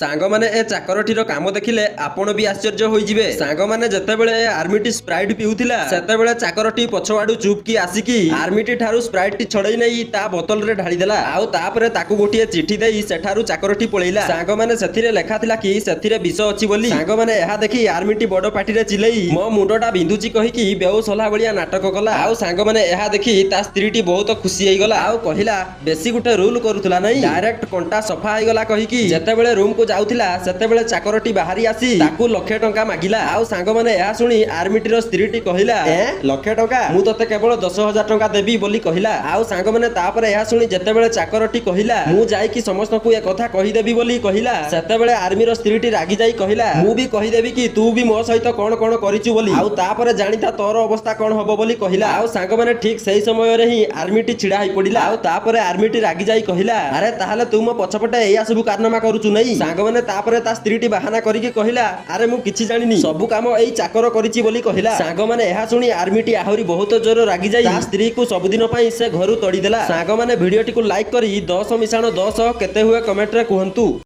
ସାଙ୍ଗମାନେ ଏ ଚାକରଟିର କାମ ଦେଖିଲେ ଆପଣ ବି ଆଶ୍ଚର୍ଯ୍ୟ ହୋଇଯିବେ। ସାଙ୍ଗମାନେ ଯେତେବେଳେ ଆର୍ମିଟି ସ୍ପ୍ରାଇଟ୍ ପିଉଥିଲା ସେତେବେଳେ ଚାକରଟି ପଛଆଡୁ ଚୁପକି ଆସିକି ଆର୍ମିଟି ଠାରୁ ସ୍ପ୍ରାଇଟ୍ ଟି ଛଡେଇ ନେଇ ତା ବୋତଲରେ ଢାଳିଦେଲା ଆଉ ତାପରେ ତାକୁ ଗୋଟିଏ ଚିଠି ଦେଇ ସେଠାରୁ ଚାକରଟି ପଳେଇଲା। ସାଙ୍ଗମାନେ ସେଥିରେ ଲେଖା ଥିଲା କି ସେଥିରେ ବିଷ ଅଛି ବୋଲି। ସାଙ୍ଗମାନେ ଏହା ଦେଖି ଆର୍ମିଟି ବଡ ପାଟିରେ ଚିଲେଇ ମୋ ମୁଣ୍ଡଟା ବିନ୍ଧୁଛି କହିକି ବେଉସ ହେଲା ଭଳିଆ ନାଟକ କଲା। ଆଉ ସାଙ୍ଗମାନେ ଏହା ଦେଖି ତା ସ୍ତ୍ରୀଟି ବହୁତ ଖୁସି ହେଇଗଲା ଆଉ କହିଲା ବେଶୀ ଗୋଟେ ରୁଲ କରୁଥିଲା ନାହିଁ, ଡାଇରେକ୍ଟ କଣ୍ଟା ସଫା ହେଇଗଲା କହିକି ଯେତେବେଳେ ରୁମକୁ ଯାଉଥିଲା ସେତେବେଳେ ଚାକରଟି ବାହାରି ଆସି ତାକୁ ଲକ୍ଷେ ଟଙ୍କା ମାଗିଲା। ଆଉ ସାଙ୍ଗମାନେ ଏହା ଶୁଣି ଆର୍ମିଟିର ସ୍ତ୍ରୀଟି କହିଲା ଲକ୍ଷେ ଟଙ୍କା, ମୁଁ ତତେ କେବଳ 10,000 ଟଙ୍କା ଦେବି ବୋଲି କହିଲା। ଆଉ ସାଙ୍ଗମାନେ ତାପରେ ଏହା ଶୁଣି ଯେତେବେଳେ ଚାକରଟି କହିଲା ମୁଁ ଯାଇକି ସମସ୍ତଙ୍କୁ ଏ କଥା କହିଦେବି ବୋଲି କହିଲା ସେତେବେଳେ ଆର୍ମିର ସ୍ତ୍ରୀଟି ରାଗି ଯାଇ କହିଲା ମୁଁ ବି କହିଦେବି କି ତୁ ବି ମୋ ସହିତ କଣ କଣ କରିଛୁ ବୋଲି, ଆଉ ତାପରେ ଜାଣିଥା ତୋର ଅବସ୍ଥା କଣ ହବ ବୋଲି କହିଲା। ଆଉ ସାଙ୍ଗମାନେ ଠିକ ସେଇ ସମୟରେ ହିଁ ଆର୍ମିଟି ଛିଡା ହେଇ ପଡିଲା। ଆଉ ତାପରେ ଆର୍ମିଟି ରାଗି ଯାଇ କହିଲା ଆରେ ତାହେଲେ ତୁ ମୋ ପଛପଟେ ଏଇଆ ସବୁ କାରନାମା କରୁଛୁ ନାହିଁ। ସାଙ୍ଗମାନେ ତାପରେ ତା ସ୍ତ୍ରୀଟି ବାହାନା କରିକି କହିଲା ଆରେ ମୁଁ କିଛି ଜାଣିନି, ସବୁ କାମ ଏଇ ଚାକର କରିଛି ବୋଲି କହିଲା। ସାଙ୍ଗମାନେ ଏହା ଶୁଣି ଆର୍ମିଟି ଆହୁରି ବହୁତ ଜୋର ରାଗି ଯାଇ ତା ସ୍ତ୍ରୀକୁ ସବୁଦିନ ପାଇଁ ସେ ଘରୁ ତଡ଼ିଦେଲା। ସାଙ୍ଗମାନେ ଭିଡିଓଟିକୁ ଲାଇକ୍ କରି 10 ମିଶାଣ 10 କେତେ ହୁଏ କମେଣ୍ଟରେ କୁହନ୍ତୁ।